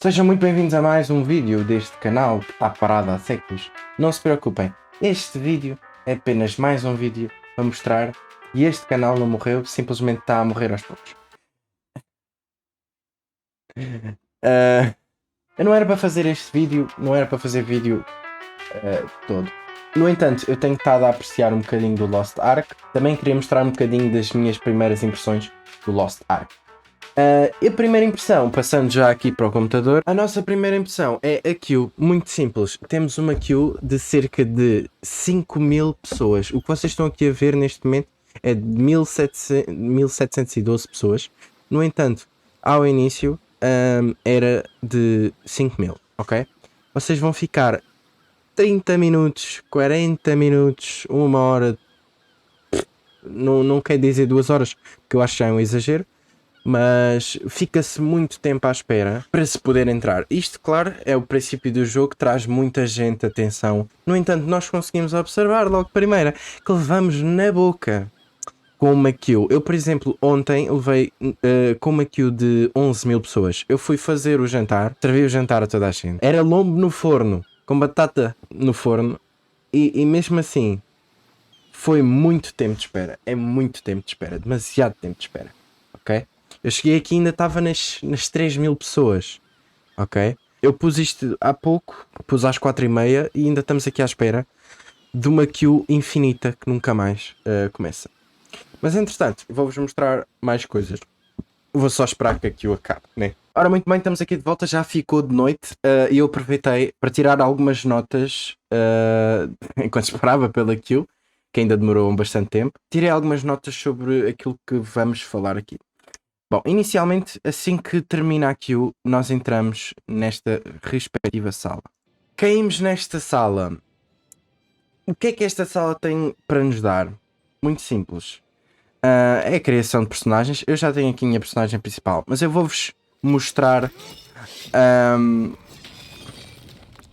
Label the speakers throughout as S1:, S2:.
S1: Sejam muito bem-vindos a mais um vídeo deste canal que está parado há séculos. Não se preocupem, este vídeo é apenas mais um vídeo para mostrar que este canal não morreu, simplesmente está a morrer aos poucos. Ah, eu não era para fazer este vídeo, não era para fazer vídeo todo. No entanto, eu tenho estado a apreciar um bocadinho do Lost Ark. Também queria mostrar um bocadinho das minhas primeiras impressões do Lost Ark. A primeira impressão, passando já aqui para o computador, a nossa primeira impressão é a queue, muito simples. Temos uma queue de cerca de 5.000 pessoas. O que vocês estão aqui a ver neste momento é de 1712 pessoas. No entanto, ao início era de 5.000, ok? Vocês vão ficar 30 minutos, 40 minutos, uma hora, não quer dizer 2 horas, porque eu acho que já é um exagero. Mas fica-se muito tempo à espera para se poder entrar. Isto, claro, é o princípio do jogo que traz muita gente atenção. No entanto, nós conseguimos observar logo primeira que levamos na boca com uma queue. Eu, por exemplo, ontem levei com uma queue de 11.000 pessoas. Eu fui fazer o jantar, servi o jantar a toda a gente. Era lombo no forno, com batata no forno, e mesmo assim foi muito tempo de espera. É muito tempo de espera, demasiado tempo de espera, ok? Eu cheguei aqui e ainda estava nas 3.000 pessoas, ok? Eu pus isto há pouco, pus às 4h30 e ainda estamos aqui à espera de uma queue infinita que nunca mais começa. Mas entretanto, vou-vos mostrar mais coisas. Vou só esperar que a queue acabe, né? Ora, muito bem, estamos aqui de volta, já ficou de noite e eu aproveitei para tirar algumas notas enquanto esperava pela queue, que ainda demorou bastante tempo. Tirei algumas notas sobre aquilo que vamos falar aqui. Bom, inicialmente, assim que termina a queue, nós entramos nesta respectiva sala. Caímos nesta sala. O que é que esta sala tem para nos dar? Muito simples. É a criação de personagens. Eu já tenho aqui a minha personagem principal, mas eu vou-vos mostrar.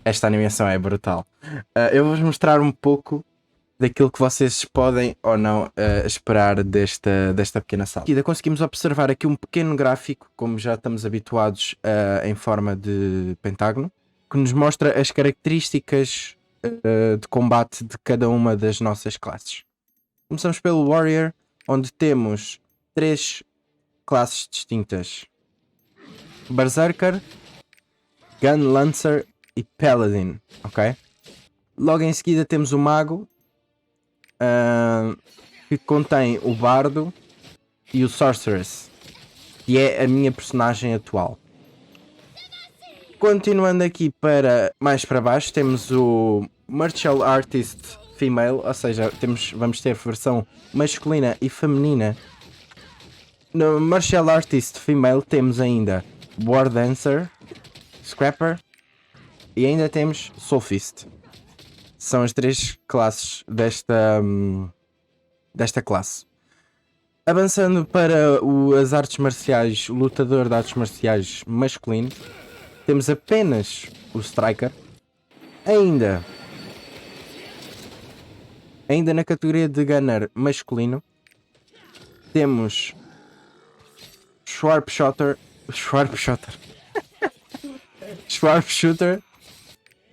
S1: Esta animação é brutal. Eu vou-vos mostrar um pouco daquilo que vocês podem ou não esperar desta pequena sala. Aqui conseguimos observar aqui um pequeno gráfico, como já estamos habituados em forma de pentágono, que nos mostra as características de combate de cada uma das nossas classes. Começamos pelo Warrior, onde temos 3 classes distintas: Berserker, Gun Lancer e Paladin, ok? Logo em seguida temos o Mago, que contém o Bardo e o Sorceress, que é a minha personagem atual. Continuando aqui para mais para baixo, temos o Martial Artist Female, ou seja, vamos ter versão masculina e feminina. No Martial Artist Female temos ainda War Dancer, Scrapper e ainda temos Soulfist. São as 3 classes desta classe. Avançando para as artes marciais, o lutador de artes marciais masculino, temos apenas o Striker. Ainda na categoria de Gunner masculino, temos Sharpshooter,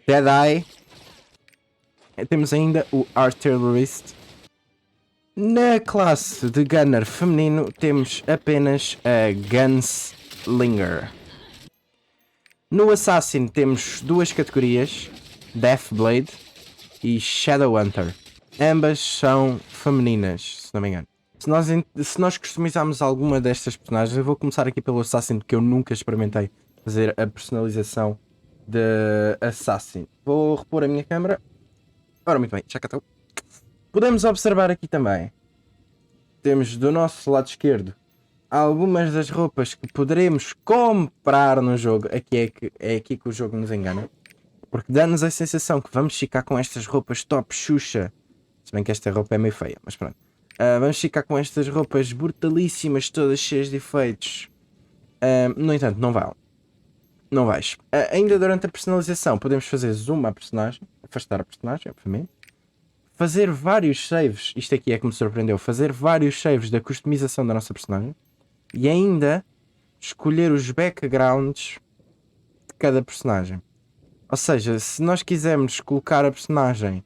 S1: Deadeye. Temos ainda o Artillerist. Na classe de Gunner feminino temos apenas a Gunslinger. No Assassin temos 2 categorias, Deathblade e Shadowhunter. Ambas são femininas, se não me engano. Se nós customizarmos alguma destas personagens, eu vou começar aqui pelo Assassin, porque eu nunca experimentei fazer a personalização de Assassin. Vou repor a minha câmera. Ora, muito bem, já cá estou. Podemos observar aqui também, temos do nosso lado esquerdo algumas das roupas que poderemos comprar no jogo. É aqui que o jogo nos engana, porque dá-nos a sensação que vamos ficar com estas roupas top Xuxa. Se bem que esta roupa é meio feia, mas pronto. Vamos ficar com estas roupas brutalíssimas, todas cheias de efeitos. No entanto, não vais. Ainda durante a personalização podemos fazer zoom à personagem, afastar a personagem, obviamente. Fazer vários saves, isto aqui é que me surpreendeu, fazer vários saves da customização da nossa personagem e ainda escolher os backgrounds cada personagem. Ou seja, se nós quisermos colocar a personagem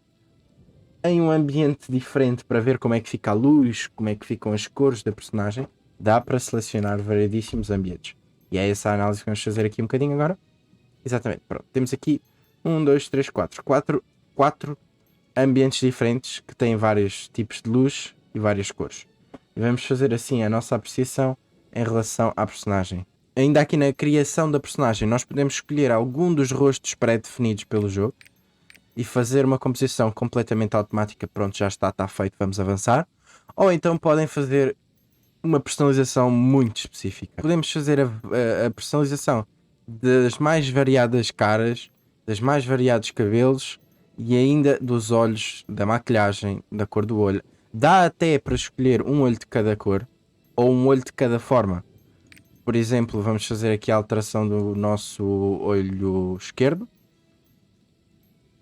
S1: em um ambiente diferente para ver como é que fica a luz, como é que ficam as cores da personagem, dá para selecionar variedíssimos ambientes. E é essa a análise que vamos fazer aqui um bocadinho agora. Exatamente, pronto. Temos aqui 1, 2, 3, 4. 4 ambientes diferentes que têm vários tipos de luz e várias cores. E vamos fazer assim a nossa apreciação em relação à personagem. Ainda aqui na criação da personagem, nós podemos escolher algum dos rostos pré-definidos pelo jogo e fazer uma composição completamente automática. Pronto, já está feito, vamos avançar. Ou então podem fazer uma personalização muito específica. Podemos fazer a personalização das mais variadas caras, das mais variados cabelos e ainda dos olhos, da maquilhagem, da cor do olho. Dá até para escolher um olho de cada cor ou um olho de cada forma. Por exemplo, vamos fazer aqui a alteração do nosso olho esquerdo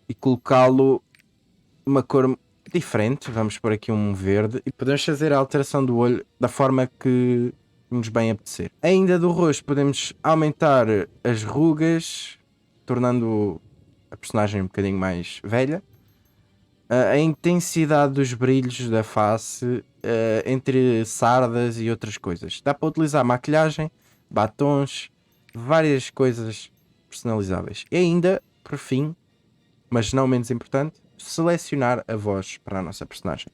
S1: e colocá-lo uma cor diferente. Vamos pôr aqui um verde e podemos fazer a alteração do olho da forma que nos bem apetecer. Ainda do rosto podemos aumentar as rugas, tornando a personagem um bocadinho mais velha. A intensidade dos brilhos da face, entre sardas e outras coisas. Dá para utilizar maquilhagem, batons, várias coisas personalizáveis. E ainda, por fim, mas não menos importante, selecionar a voz para a nossa personagem.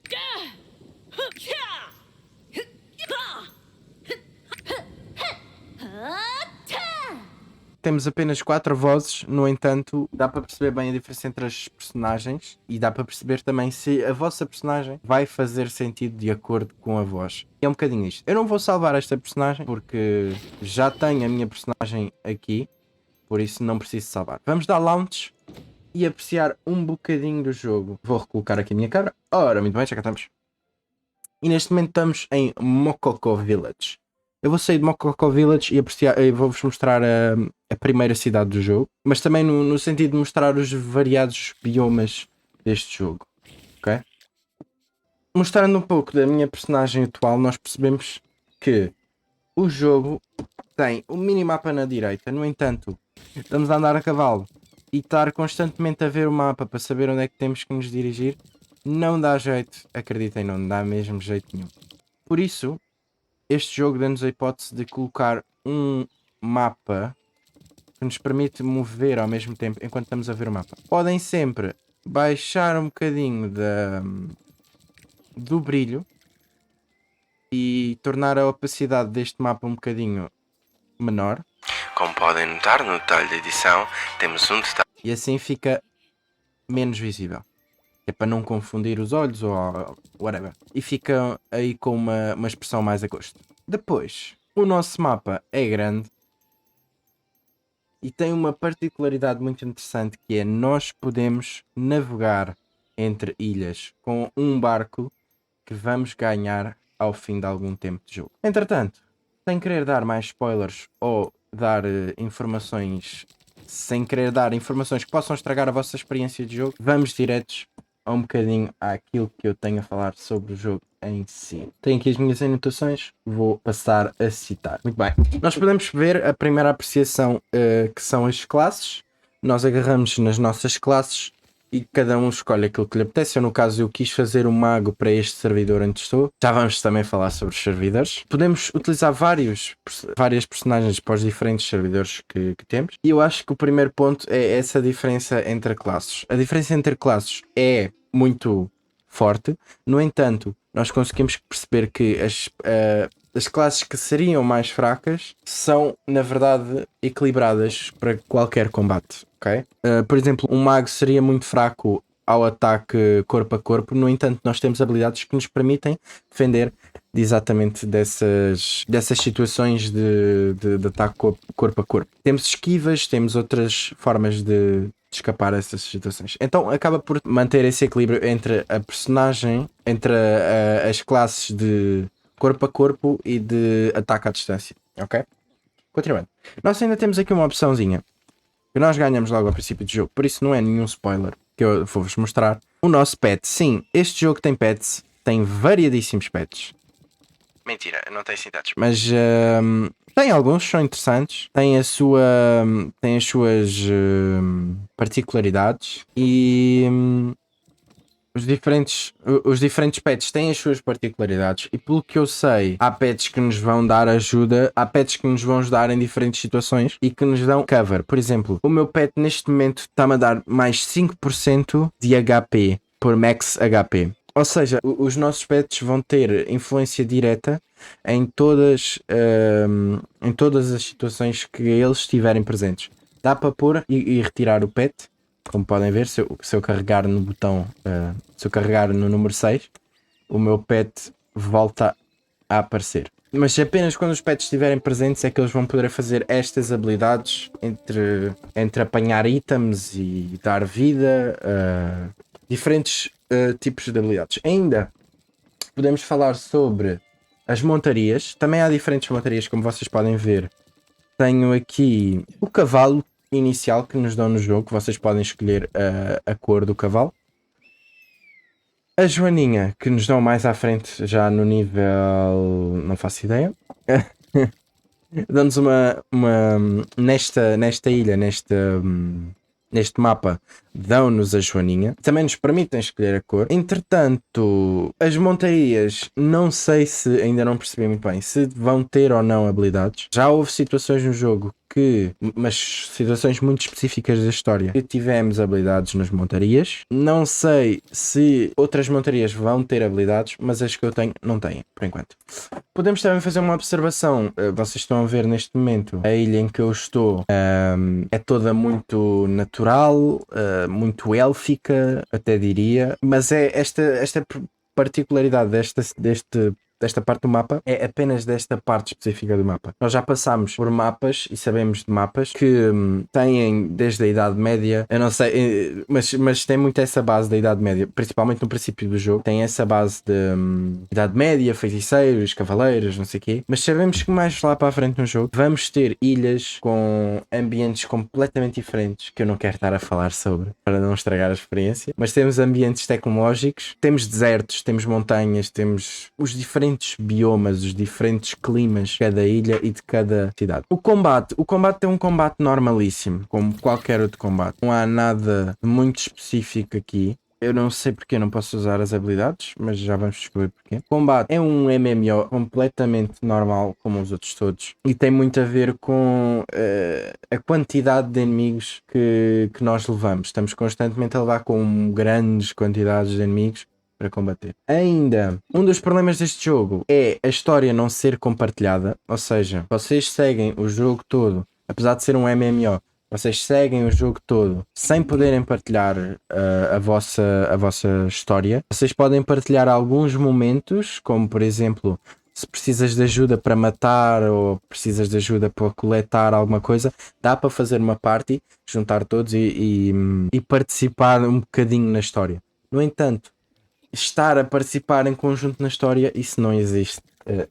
S1: Temos apenas 4 vozes, no entanto, dá para perceber bem a diferença entre as personagens e dá para perceber também se a vossa personagem vai fazer sentido de acordo com a voz. É um bocadinho isto. Eu não vou salvar esta personagem porque já tenho a minha personagem aqui, por isso não preciso salvar. Vamos dar launch e apreciar um bocadinho do jogo. Vou recolocar aqui a minha câmera. Ora, muito bem, já cá estamos. E neste momento estamos em Mokoko Village. Eu vou sair de Mokoko Village e vou-vos mostrar a primeira cidade do jogo, mas também no sentido de mostrar os variados biomas deste jogo, ok? Mostrando um pouco da minha personagem atual, nós percebemos que o jogo tem o minimapa na direita. No entanto, estamos a andar a cavalo e estar constantemente a ver o mapa para saber onde é que temos que nos dirigir não dá jeito, acreditem, não dá mesmo jeito nenhum. Por isso, este jogo dá-nos a hipótese de colocar um mapa que nos permite mover ao mesmo tempo enquanto estamos a ver o mapa. Podem sempre baixar um bocadinho do brilho e tornar a opacidade deste mapa um bocadinho menor. Como podem notar no detalhe da edição, temos um detalhe. E assim fica menos visível. É para não confundir os olhos ou whatever. E fica aí com uma expressão mais a gosto. Depois, o nosso mapa é grande e tem uma particularidade muito interessante, que é nós podemos navegar entre ilhas com um barco que vamos ganhar ao fim de algum tempo de jogo. Entretanto, sem querer dar mais spoilers ou dar informações, sem querer dar informações que possam estragar a vossa experiência de jogo, vamos diretos a um bocadinho àquilo que eu tenho a falar sobre o jogo em si. Tenho aqui as minhas anotações, vou passar a citar. Muito bem, nós podemos ver a primeira apreciação, que são as classes. Nós agarramos nas nossas classes e cada um escolhe aquilo que lhe apetece. Eu, no caso, eu quis fazer um mago para este servidor onde estou. Já vamos também falar sobre os servidores. Podemos utilizar várias personagens para os diferentes servidores que temos. E eu acho que o primeiro ponto é essa diferença entre classes. A diferença entre classes é muito forte. No entanto, nós conseguimos perceber que as classes que seriam mais fracas são, na verdade, equilibradas para qualquer combate. Okay? Por exemplo, um mago seria muito fraco ao ataque corpo a corpo. No entanto, nós temos habilidades que nos permitem defender exatamente dessas situações de ataque corpo a corpo. Temos esquivas, temos outras formas de escapar a essas situações. Então acaba por manter esse equilíbrio entre a personagem, entre as classes de corpo a corpo e de ataque à distância. Ok? Continuando. Nós ainda temos aqui uma opçãozinha que nós ganhamos logo ao princípio do jogo, por isso não é nenhum spoiler que eu vou-vos mostrar. O nosso pet, sim, este jogo tem pets, tem variadíssimos pets. Mentira, não tem assim tantos. Mas tem alguns, são interessantes. Tem as suas particularidades. E os diferentes pets têm as suas particularidades. E pelo que eu sei, há pets que nos vão dar ajuda. Há pets que nos vão ajudar em diferentes situações e que nos dão cover. Por exemplo, o meu pet neste momento está-me a dar mais 5% de HP por max HP. Ou seja, os nossos pets vão ter influência direta em todas as situações que eles estiverem presentes. Dá para pôr e retirar o pet, como podem ver, se eu carregar no botão, se eu carregar no número 6, o meu pet volta a aparecer. Mas apenas quando os pets estiverem presentes é que eles vão poder fazer estas habilidades entre apanhar itens e dar vida, diferentes tipos de habilidades. Ainda podemos falar sobre as montarias. Também há diferentes montarias, como vocês podem ver. Tenho aqui o cavalo inicial que nos dão no jogo. Vocês podem escolher a cor do cavalo. A Joaninha, que nos dão mais à frente, já no nível... não faço ideia. Dão-nos nesta ilha, neste mapa, dão-nos a Joaninha. Também nos permitem escolher a cor. Entretanto, as montarias, não sei se, ainda não percebi muito bem, se vão ter ou não habilidades. Já houve situações no jogo mas situações muito específicas da história, que tivemos habilidades nas montarias. Não sei se outras montarias vão ter habilidades, mas as que eu tenho não têm, por enquanto. Podemos também fazer uma observação. Vocês estão a ver neste momento a ilha em que eu estou é toda muito natural, muito élfica, até diria, mas é esta particularidade desta parte do mapa é apenas desta parte específica do mapa. Nós já passámos por mapas e sabemos de mapas que têm desde a Idade Média, eu não sei, mas tem muito essa base da Idade Média, principalmente no princípio do jogo, tem essa base de Idade Média, feiticeiros, cavaleiros, não sei o quê, mas sabemos que mais lá para a frente no jogo vamos ter ilhas com ambientes completamente diferentes, que eu não quero estar a falar sobre, para não estragar a experiência, mas temos ambientes tecnológicos, temos desertos, temos montanhas, temos os diferentes biomas, os diferentes climas de cada ilha e de cada cidade. O combate é um combate normalíssimo, como qualquer outro combate. Não há nada muito específico aqui. Eu não sei porque eu não posso usar as habilidades, mas já vamos descobrir porquê. O combate é um MMO completamente normal, como os outros todos, e tem muito a ver com a quantidade de inimigos que nós levamos. Estamos constantemente a levar com grandes quantidades de inimigos para combater. Ainda, um dos problemas deste jogo é a história não ser compartilhada, ou seja, vocês seguem o jogo todo, apesar de ser um MMO, vocês seguem o jogo todo sem poderem partilhar a vossa história. Vocês podem partilhar alguns momentos, como por exemplo, se precisas de ajuda para matar ou precisas de ajuda para coletar alguma coisa, dá para fazer uma party, juntar todos e participar um bocadinho na história. No entanto, estar a participar em conjunto na história, isso não existe,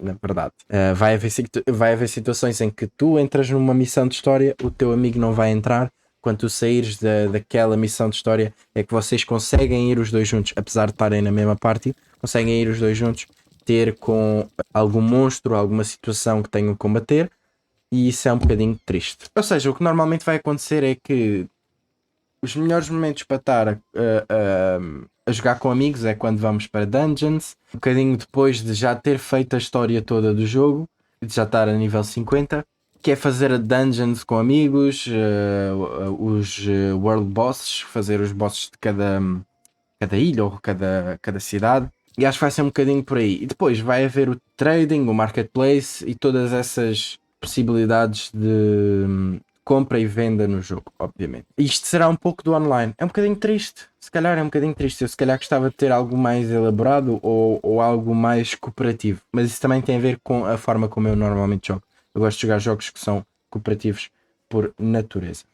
S1: na verdade. Vai haver situações em que tu entras numa missão de história, o teu amigo não vai entrar. Quando tu saíres daquela missão de história, é que vocês conseguem ir os dois juntos, apesar de estarem na mesma party, conseguem ir os dois juntos, ter com algum monstro, alguma situação que tenham que combater, e isso é um bocadinho triste. Ou seja, o que normalmente vai acontecer é que os melhores momentos para estar a jogar com amigos é quando vamos para dungeons, um bocadinho depois de já ter feito a história toda do jogo e de já estar a nível 50, que é fazer a dungeons com amigos, os world bosses, fazer os bosses de cada ilha ou cada cidade. E acho que vai ser um bocadinho por aí. E depois vai haver o trading, o marketplace e todas essas possibilidades de compra e venda no jogo, obviamente. Isto será um pouco do online. É um bocadinho triste. Se calhar é um bocadinho triste. Eu se calhar gostava de ter algo mais elaborado ou algo mais cooperativo. Mas isso também tem a ver com a forma como eu normalmente jogo. Eu gosto de jogar jogos que são cooperativos por natureza.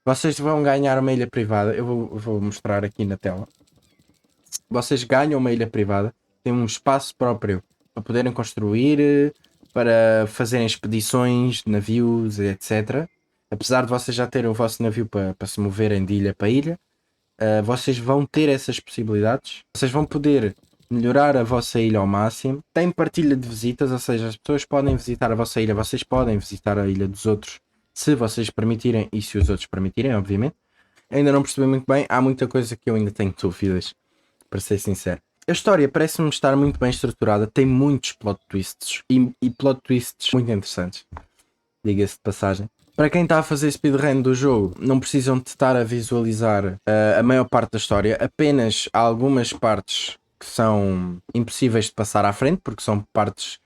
S1: Vocês vão ganhar uma ilha privada. Eu vou mostrar aqui na tela. Vocês ganham uma ilha privada. Tem um espaço próprio para poderem construir, para fazerem expedições, navios, etc. Apesar de vocês já terem o vosso navio para se moverem de ilha para ilha, vocês vão ter essas possibilidades. Vocês vão poder melhorar a vossa ilha ao máximo. Tem partilha de visitas, ou seja, as pessoas podem visitar a vossa ilha, vocês podem visitar a ilha dos outros, se vocês permitirem e se os outros permitirem, obviamente. Ainda não percebi muito bem, há muita coisa que eu ainda tenho dúvidas, para ser sincero. A história parece-me estar muito bem estruturada, tem muitos plot twists e plot twists muito interessantes, diga-se de passagem. Para quem está a fazer speedrun do jogo, não precisam de estar a visualizar a maior parte da história, apenas algumas partes que são impossíveis de passar à frente, porque são partes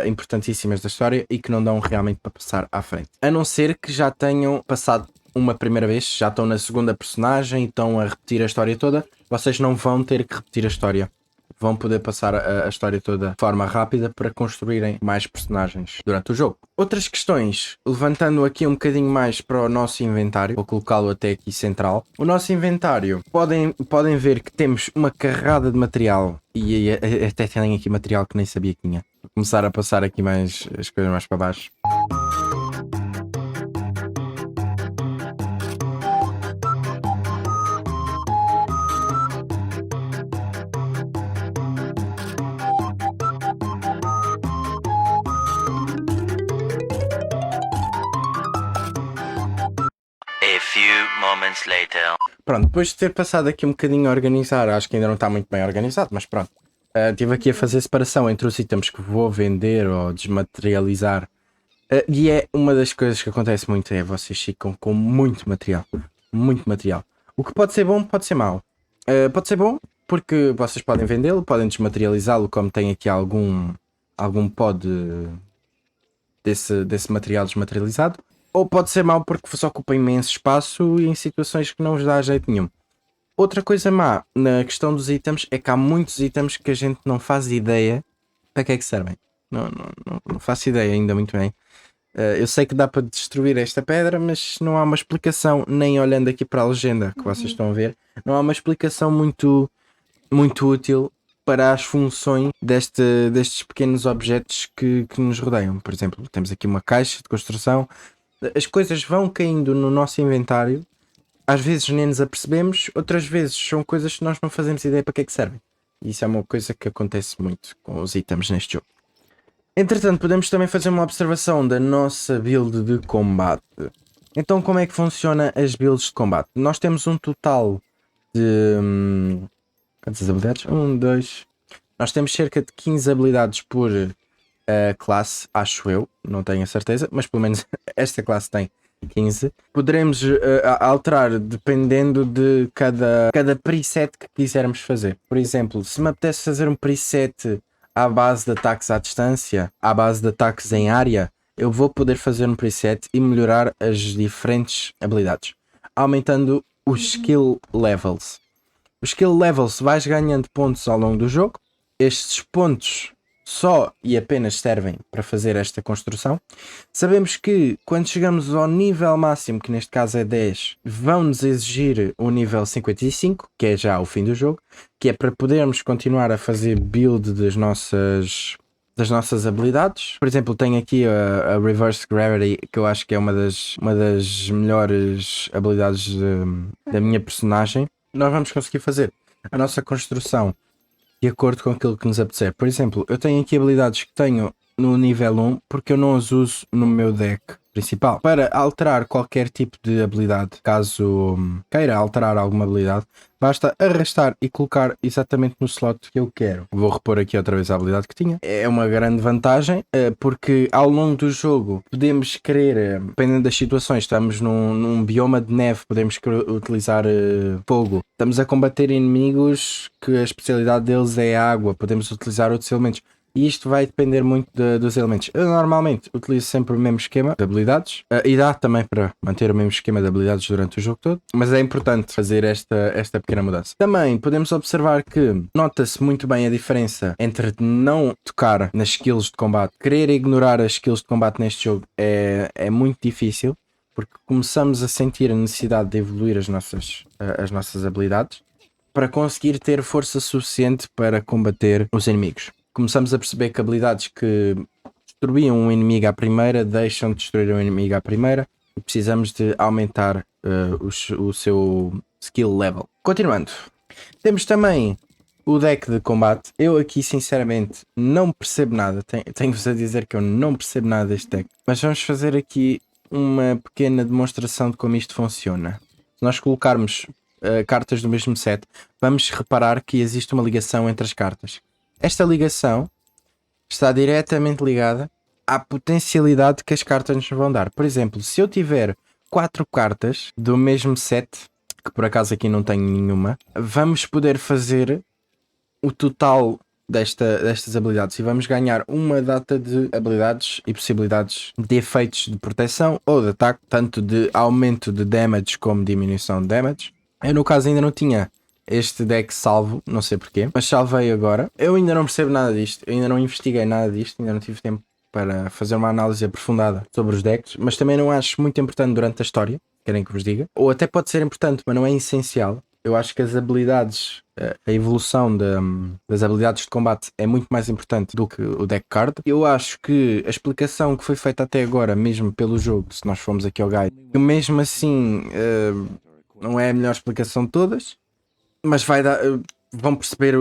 S1: importantíssimas da história e que não dão realmente para passar à frente. A não ser que já tenham passado uma primeira vez, já estão na segunda personagem e estão a repetir a história toda, vocês não vão ter que repetir a história. Vão poder passar a história toda de forma rápida para construírem mais personagens durante o jogo. Outras questões, levantando aqui um bocadinho mais para o nosso inventário, vou colocá-lo até aqui central. O nosso inventário, podem ver que temos uma carrada de material e até tem aqui material que nem sabia que tinha. Vou começar a passar aqui mais as coisas mais para baixo.
S2: A few moments later.
S1: Pronto, depois de ter passado aqui um bocadinho a organizar, acho que ainda não está muito bem organizado, mas pronto. Estive aqui a fazer separação entre os itens que vou vender ou desmaterializar. E é uma das coisas que acontece muito, é vocês ficam com muito material. Muito material. O que pode ser bom, pode ser mau. Pode ser bom porque vocês podem vendê-lo, podem desmaterializá-lo, como tem aqui algum pod desse material desmaterializado. Ou pode ser mau porque vos ocupa imenso espaço e em situações que não vos dá jeito nenhum. Outra coisa má na questão dos itens é que há muitos itens que a gente não faz ideia para que é que servem. Não faço ideia ainda muito bem. Eu sei que dá para destruir esta pedra, mas não há uma explicação, nem olhando aqui para a legenda que vocês estão a ver, não há uma explicação muito útil para as funções destes pequenos objetos que nos rodeiam. Por exemplo, temos aqui uma caixa de construção. As coisas vão caindo no nosso inventário, às vezes nem nos apercebemos, outras vezes são coisas que nós não fazemos ideia para que é que servem. E isso é uma coisa que acontece muito com os itens neste jogo. Entretanto, podemos também fazer uma observação da nossa build de combate. Então, como é que funciona as builds de combate? Nós temos um total de... quantas habilidades? 1, 2... Nós temos cerca de 15 habilidades por classe, acho eu, não tenho a certeza, mas pelo menos esta classe tem 15. Poderemos alterar dependendo de cada preset que quisermos fazer. Por exemplo, se me apetece fazer um preset à base de ataques à distância, à base de ataques em área, eu vou poder fazer um preset e melhorar as diferentes habilidades, aumentando os skill levels. Os skill levels vais ganhando pontos ao longo do jogo. Estes pontos só e apenas servem para fazer esta construção. Sabemos que quando chegamos ao nível máximo, que neste caso é 10, vão-nos exigir o nível 55, que é já o fim do jogo, que é para podermos continuar a fazer build das nossas habilidades. Por exemplo, tenho aqui a Reverse Gravity, que eu acho que é uma das melhores habilidades da minha personagem. Nós vamos conseguir fazer a nossa construção de acordo com aquilo que nos apetecer. Por exemplo, eu tenho aqui habilidades que tenho no nível 1 porque eu não as uso no meu deck principal. Para alterar qualquer tipo de habilidade, caso queira alterar alguma habilidade, basta arrastar e colocar exatamente no slot que eu quero. Vou repor aqui outra vez a habilidade que tinha. É uma grande vantagem porque ao longo do jogo podemos querer, dependendo das situações, estamos num bioma de neve, podemos utilizar fogo. Estamos a combater inimigos que a especialidade deles é água, podemos utilizar outros elementos. E isto vai depender muito dos elementos. Eu normalmente utilizo sempre o mesmo esquema de habilidades e dá também para manter o mesmo esquema de habilidades durante o jogo todo, mas é importante fazer esta pequena mudança. Também podemos observar que nota-se muito bem a diferença entre não tocar nas skills de combate. Querer ignorar as skills de combate neste jogo é muito difícil, porque começamos a sentir a necessidade de evoluir as nossas habilidades para conseguir ter força suficiente para combater os inimigos. Começamos a perceber que habilidades que destruíam um inimigo à primeira deixam de destruir um inimigo à primeira e precisamos de aumentar o seu skill level. Continuando, temos também o deck de combate, eu aqui sinceramente não percebo nada. Tenho-vos a dizer que eu não percebo nada deste deck. Mas vamos fazer aqui uma pequena demonstração de como isto funciona. Se nós colocarmos cartas do mesmo set, vamos reparar que existe uma ligação entre as cartas. Esta ligação está diretamente ligada à potencialidade que as cartas nos vão dar. Por exemplo, se eu tiver 4 cartas do mesmo set, que por acaso aqui não tenho nenhuma, vamos poder fazer o total destas habilidades e vamos ganhar uma data de habilidades e possibilidades de efeitos de proteção ou de ataque, tanto de aumento de damage como diminuição de damage. Eu no caso ainda não tinha este deck salvo, não sei porquê, mas salvei agora. Eu ainda não percebo nada disto, eu ainda não investiguei nada disto, ainda não tive tempo para fazer uma análise aprofundada sobre os decks, mas também não acho muito importante durante a história, querem que vos diga, ou até pode ser importante, mas não é essencial. Eu acho que as habilidades, a evolução das habilidades de combate é muito mais importante do que o deck card. Eu acho que a explicação que foi feita até agora, mesmo pelo jogo, se nós formos aqui ao guide, que mesmo assim não é a melhor explicação de todas, mas vai dar, vão perceber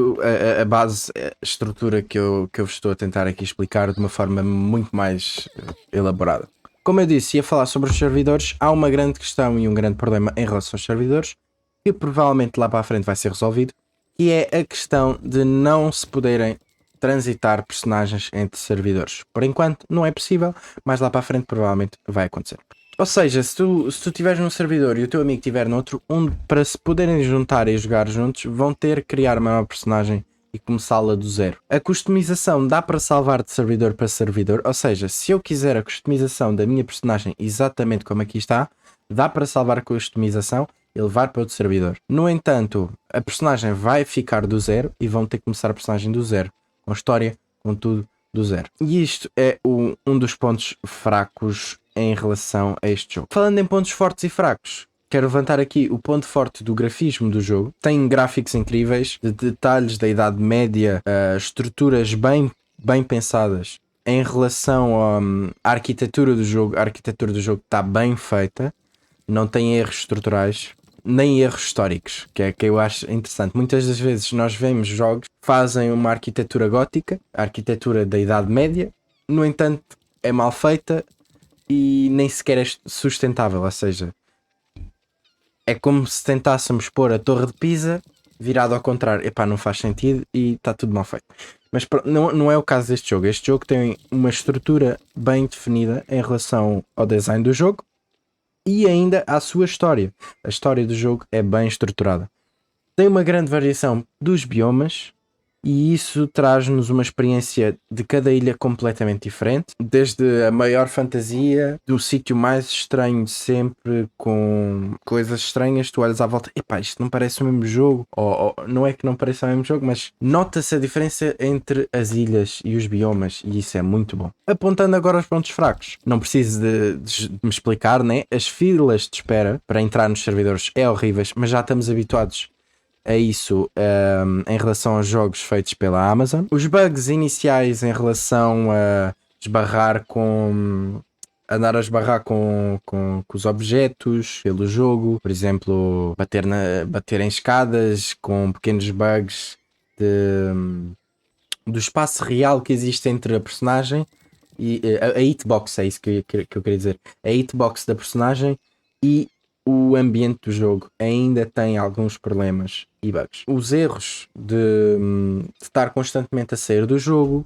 S1: a base, a estrutura que eu vos estou a tentar aqui explicar de uma forma muito mais elaborada. Como eu disse, ia falar sobre os servidores. Há uma grande questão e um grande problema em relação aos servidores, que provavelmente lá para a frente vai ser resolvido, que é a questão de não se poderem transitar personagens entre servidores. Por enquanto não é possível, mas lá para a frente provavelmente vai acontecer. Ou seja, se tu estiveres num servidor e o teu amigo estiver noutro, para se poderem juntar e jogar juntos, vão ter que criar uma nova personagem e começá-la do zero. A customização dá para salvar de servidor para servidor, ou seja, se eu quiser a customização da minha personagem exatamente como aqui está, dá para salvar a customização e levar para outro servidor. No entanto, a personagem vai ficar do zero e vão ter que começar a personagem do zero, com história, com tudo do zero. E isto é um dos pontos fracos em relação a este jogo. Falando em pontos fortes e fracos, quero levantar aqui o ponto forte do grafismo do jogo. Tem gráficos incríveis, de detalhes da Idade Média, estruturas bem pensadas em relação à arquitetura do jogo. A arquitetura do jogo está bem feita, não tem erros estruturais, nem erros históricos, que é que eu acho interessante. Muitas das vezes nós vemos jogos que fazem uma arquitetura gótica, a arquitetura da Idade Média, no entanto é mal feita e nem sequer é sustentável, ou seja, é como se tentássemos pôr a Torre de Pisa virado ao contrário. Epá, não faz sentido e está tudo mal feito. Mas não é o caso deste jogo. Este jogo tem uma estrutura bem definida em relação ao design do jogo e ainda à sua história. A história do jogo é bem estruturada. Tem uma grande variação dos biomas e isso traz-nos uma experiência de cada ilha completamente diferente, desde a maior fantasia, do sítio mais estranho de sempre, com coisas estranhas, tu olhas à volta, epá, isto não parece o mesmo jogo, ou não é que não parece o mesmo jogo, mas nota-se a diferença entre as ilhas e os biomas, e isso é muito bom. Apontando agora aos pontos fracos, não preciso de me explicar, né? As filas de espera para entrar nos servidores é horríveis, mas já estamos habituados a isso em relação aos jogos feitos pela Amazon. Os bugs iniciais em relação a andar a esbarrar com os objetos pelo jogo, por exemplo, bater em escadas, com pequenos bugs do espaço real que existe entre a personagem e a hitbox, é isso que eu queria dizer. A hitbox da personagem e o ambiente do jogo ainda tem alguns problemas e bugs. Os erros de estar constantemente a sair do jogo,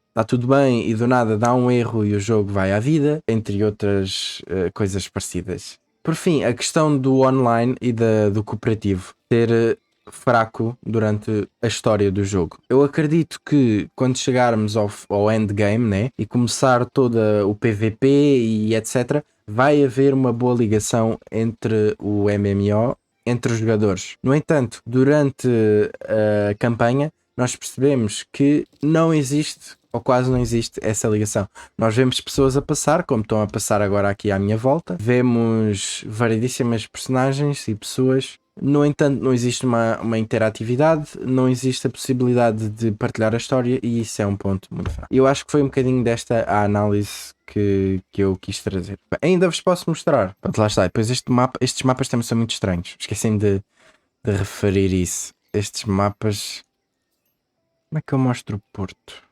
S1: está tudo bem e do nada dá um erro e o jogo vai à vida, entre outras coisas parecidas. Por fim, a questão do online e do cooperativo ser fraco durante a história do jogo. Eu acredito que quando chegarmos ao endgame, né, e começar todo o PVP e etc., vai haver uma boa ligação entre o MMO, entre os jogadores. No entanto, durante a campanha, nós percebemos que não existe, ou quase não existe, essa ligação. Nós vemos pessoas a passar, como estão a passar agora aqui à minha volta. Vemos variedíssimas personagens e pessoas. No entanto, não existe uma interatividade, não existe a possibilidade de partilhar a história e isso é um ponto muito fraco. Eu acho que foi um bocadinho desta a análise que eu quis trazer. Ainda vos posso mostrar. Pronto, lá está. Depois estes mapas também são muito estranhos. Esqueci-me de referir isso. Estes mapas Como é que eu mostro o porto?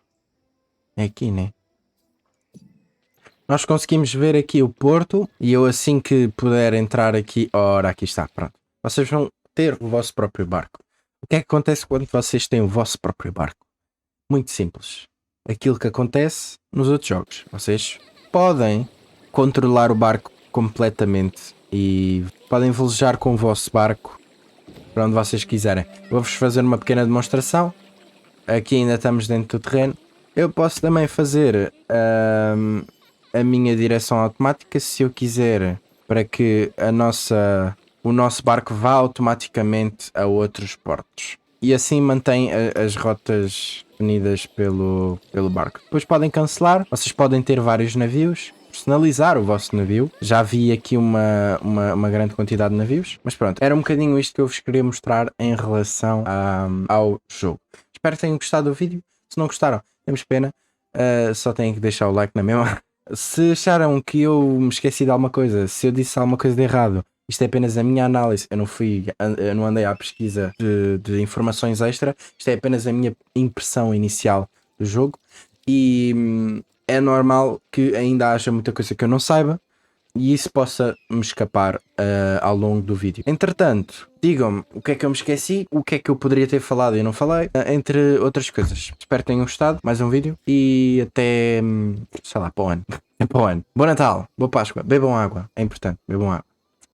S1: É aqui, né? Nós conseguimos ver aqui o porto e eu assim que puder entrar aqui... Ora, aqui está, pronto. Vocês vão ter o vosso próprio barco. O que é que acontece quando vocês têm o vosso próprio barco? Muito simples. Aquilo que acontece nos outros jogos. Vocês podem controlar o barco completamente e podem velejar com o vosso barco para onde vocês quiserem. Vou-vos fazer uma pequena demonstração. Aqui ainda estamos dentro do terreno. Eu posso também fazer a minha direção automática se eu quiser, para que o nosso barco vá automaticamente a outros portos. E assim mantém as rotas definidas pelo barco. Depois podem cancelar, vocês podem ter vários navios, personalizar o vosso navio. Já vi aqui uma grande quantidade de navios, mas pronto, era um bocadinho isto que eu vos queria mostrar em relação ao jogo. Espero que tenham gostado do vídeo. Se não gostaram, temos pena, só têm que deixar o like na mesma. Se acharam que eu me esqueci de alguma coisa, se eu disse alguma coisa de errado, isto é apenas a minha análise, eu não andei à pesquisa de informações extra, isto é apenas a minha impressão inicial do jogo e é normal que ainda haja muita coisa que eu não saiba e isso possa me escapar ao longo do vídeo. Entretanto, digam-me o que é que eu me esqueci, o que é que eu poderia ter falado e não falei, entre outras coisas. Espero que tenham gostado, mais um vídeo e até, sei lá, para o ano. Até para o ano. Bom Natal, boa Páscoa, bebam água, é importante, bebam água.